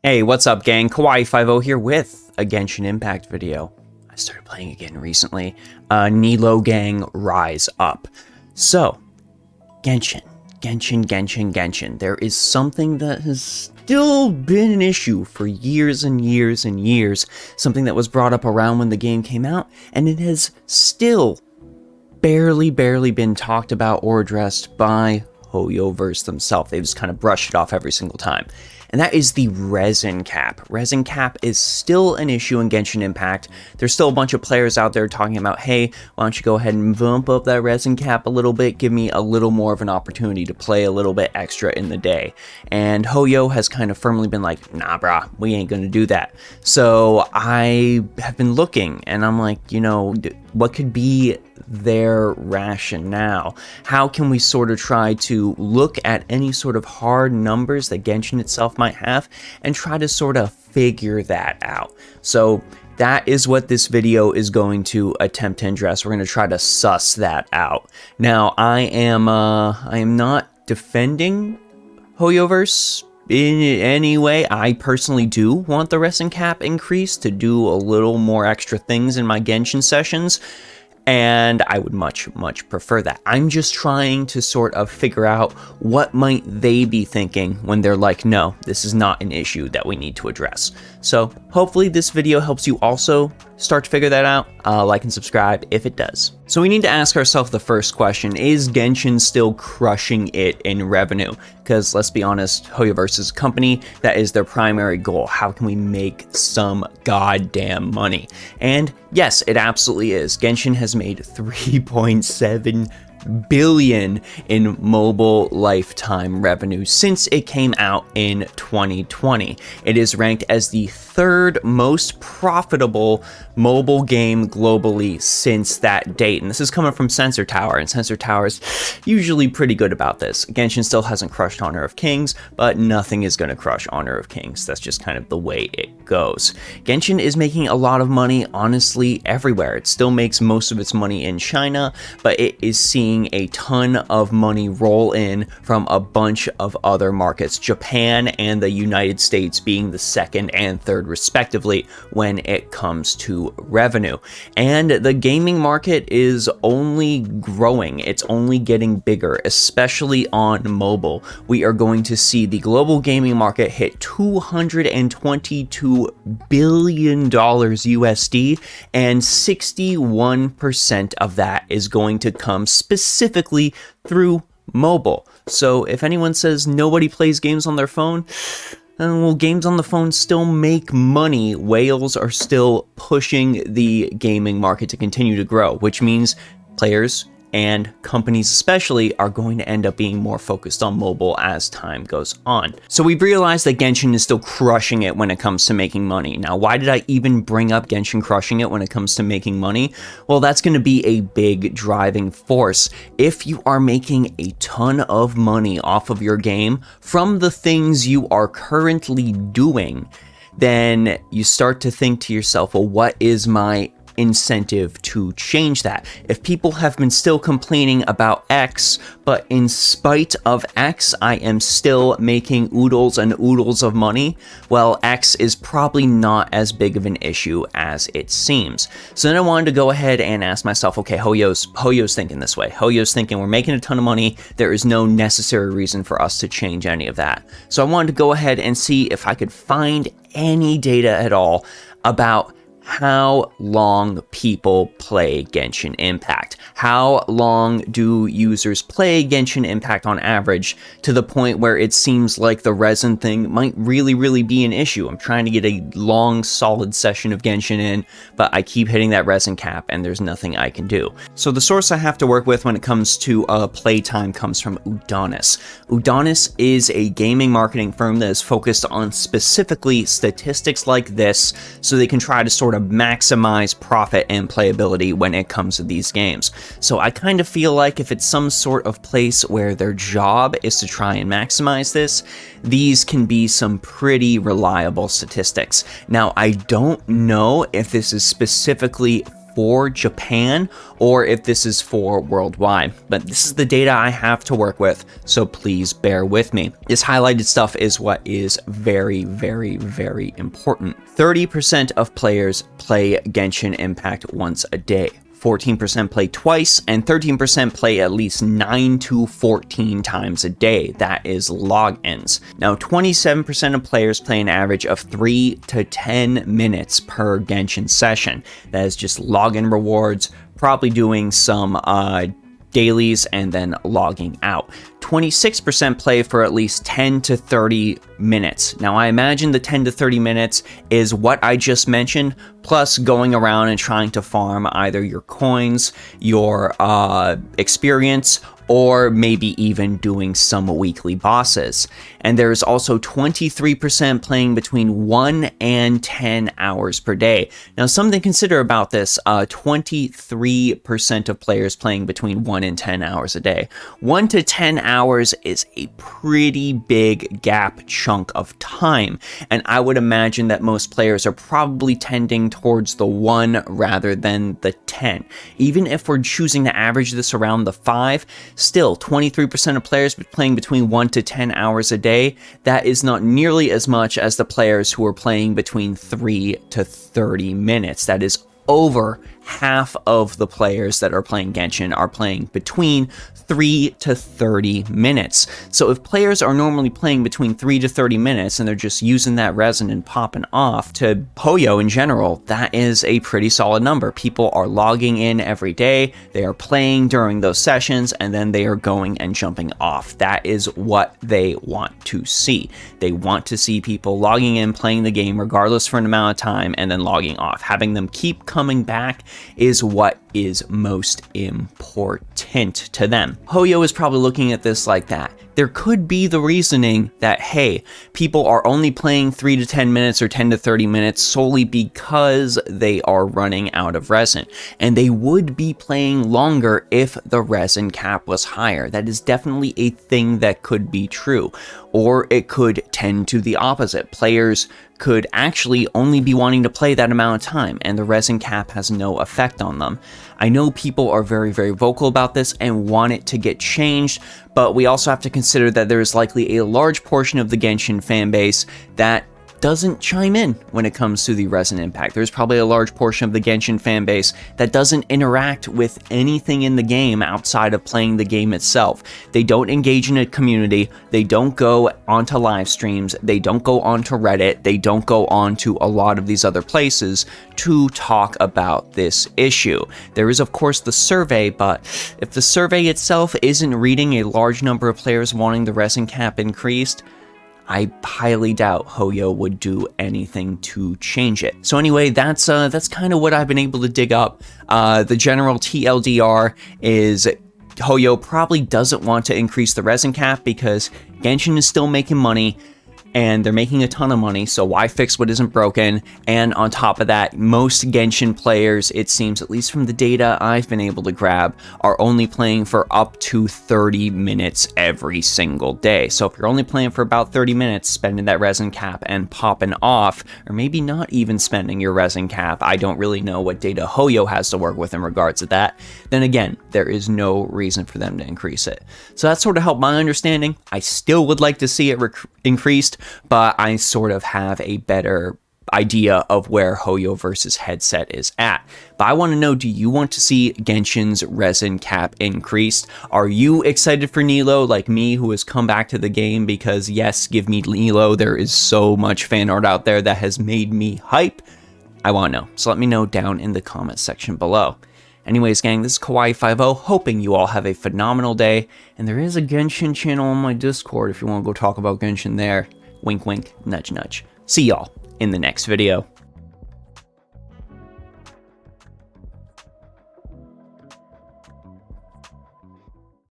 Hey, what's up, gang? Kawaii50 here with a Genshin Impact video. I started playing again recently. Nilo Gang Rise Up. So, Genshin. There is something that has still been an issue for years and years and years. Something that was brought up around when the game came out, and it has still barely been talked about or addressed by Hoyoverse themselves. They've just kind of brushed it off every single time. And that is the resin cap. Resin cap is still an issue in Genshin Impact. There's still a bunch of players out there talking about, hey, why don't you go ahead and bump up that resin cap a little bit, give me a little more of an opportunity to play a little bit extra in the day. And Hoyo has kind of firmly been like, nah, brah, we ain't gonna do that. So I have been looking, and I'm like, you know, what could be their rationale? How can we sort of try to look at any sort of hard numbers that Genshin itself might have and try to sort of figure that out? So that is what this video is going to attempt to address. We're going to try to suss that out. Now, I am not defending Hoyoverse in any way. I personally do want the resin cap increase to do a little more extra things in my Genshin sessions, and I would much prefer that. I'm just trying to sort of figure out what might they be thinking when they're like, no, this is not an issue that we need to address. So hopefully this video helps you also start to figure that out. Like and subscribe if it does. So we need to ask ourselves the first question: is Genshin still crushing it in revenue? Because let's be honest, Hoyoverse is a company, that is their primary goal. How can we make some goddamn money? And yes, it absolutely is. Genshin has made 3.7 billion in mobile lifetime revenue since it came out in 2020. It is ranked as the third most profitable mobile game globally since that date. And this is coming from Sensor Tower, and Sensor Tower is usually pretty good about this. Genshin still hasn't crushed Honor of Kings, but nothing is going to crush Honor of Kings. That's just kind of the way it goes. Genshin is making a lot of money, honestly, everywhere. It still makes most of its money in China, but it is seeing a ton of money roll in from a bunch of other markets, Japan and the United States being the second and third respectively when it comes to revenue. And the gaming market is only growing. It's only getting bigger, especially on mobile. We are going to see the global gaming market hit $222 billion USD, and 61% of that is going to come specifically through mobile. So if anyone says nobody plays games on their phone, well, games on the phone still make money. Whales are still pushing the gaming market to continue to grow, which means players and companies especially are going to end up being more focused on mobile as time goes on. So we've realized that Genshin is still crushing it when it comes to making money. Now, why did I even bring up Genshin crushing it when it comes to making money? Well, that's going to be a big driving force. If you are making a ton of money off of your game from the things you are currently doing, then you start to think to yourself, well, what is my incentive to change that? If people have been still complaining about X, but in spite of X, I am still making oodles and oodles of money, well, X is probably not as big of an issue as it seems. So then I wanted to go ahead and ask myself, okay, Hoyo's thinking this way. Hoyo's thinking we're making a ton of money. There is no necessary reason for us to change any of that. So I wanted to go ahead and see if I could find any data at all about how long people play Genshin Impact. How long do users play Genshin Impact on average, to the point where it seems like the resin thing might really be an issue? I'm trying to get a long, solid session of Genshin in, but I keep hitting that resin cap and there's nothing I can do. So the source I have to work with when it comes to playtime comes from Udonis. Udonis is a gaming marketing firm that is focused on specifically statistics like this, so they can try to sort of maximize profit and playability when it comes to these games. So I kind of feel like if it's some sort of place where their job is to try and maximize this, these can be some pretty reliable statistics. Now, I don't know if this is specifically for Japan or if this is for worldwide. But this is the data I have to work with, so please bear with me. This highlighted stuff is what is very, very, very important. 30% of players play Genshin Impact once a day. 14% play twice, and 13% play at least 9 to 14 times a day. That is logins. Now, 27% of players play an average of 3 to 10 minutes per Genshin session. That is just login rewards, probably doing some dailies and then logging out. 26% play for at least 10 to 30 minutes. Now, I imagine the 10 to 30 minutes is what I just mentioned, plus going around and trying to farm either your coins, your experience, or maybe even doing some weekly bosses. And there's also 23% playing between 1 and 10 hours per day. Now, something to consider about this, 23% of players playing between 1 and 10 hours a day. 1 to 10 hours is a pretty big gap chunk of time, and I would imagine that most players are probably tending towards the 1 rather than the 10. Even if we're choosing to average this around the 5, still 23% of players playing between 1 to 10 hours a day. That is not nearly as much as the players who are playing between 3 to 30 minutes. That is over half of the players that are playing Genshin are playing between 3 to 30 minutes. So if players are normally playing between 3 to 30 minutes and they're just using that resin and popping off, to Hoyo in general, that is a pretty solid number. People are logging in every day, they are playing during those sessions, and then they are going and jumping off. That is what they want to see. They want to see people logging in, playing the game regardless for an amount of time, and then logging off. Having them keep coming back is what is most important to them. Hoyo is probably looking at this like that. There could be the reasoning that, hey, people are only playing 3 to 10 minutes or 10 to 30 minutes solely because they are running out of resin. And they would be playing longer if the resin cap was higher. That is definitely a thing that could be true. Or it could tend to the opposite. Players could actually only be wanting to play that amount of time, and the resin cap has no effect on them. I know people are very, very vocal about this and want it to get changed, but we also have to consider that there is likely a large portion of the Genshin fanbase that doesn't chime in when it comes to the resin impact. There's probably a large portion of the Genshin fanbase that doesn't interact with anything in the game outside of playing the game itself. They don't engage in a community, they don't go onto live streams, they don't go onto Reddit, they don't go onto a lot of these other places to talk about this issue. There is of course the survey, but if the survey itself isn't reading a large number of players wanting the resin cap increased, I highly doubt Hoyo would do anything to change it. So anyway, that's kind of what I've been able to dig up. The general TLDR is Hoyo probably doesn't want to increase the resin cap because Genshin is still making money, and they're making a ton of money, so why fix what isn't broken? And on top of that, most Genshin players, it seems, at least from the data I've been able to grab, are only playing for up to 30 minutes every single day. So if you're only playing for about 30 minutes, spending that resin cap and popping off, or maybe not even spending your resin cap, I don't really know what data Hoyo has to work with in regards to that, then again, there is no reason for them to increase it. So that sort of helped my understanding. I still would like to see it increased, but I sort of have a better idea of where Hoyo versus Headset is at. But I want to know, do you want to see Genshin's resin cap increased? Are you excited for Nilo like me, who has come back to the game because yes, give me Nilo, there is so much fan art out there that has made me hype? I want to know, so let me know down in the comment section below. Anyways, gang, this is Kawaii50, hoping you all have a phenomenal day, and there is a Genshin channel on my Discord if you want to go talk about Genshin there. Wink, wink, nudge, nudge. See y'all in the next video.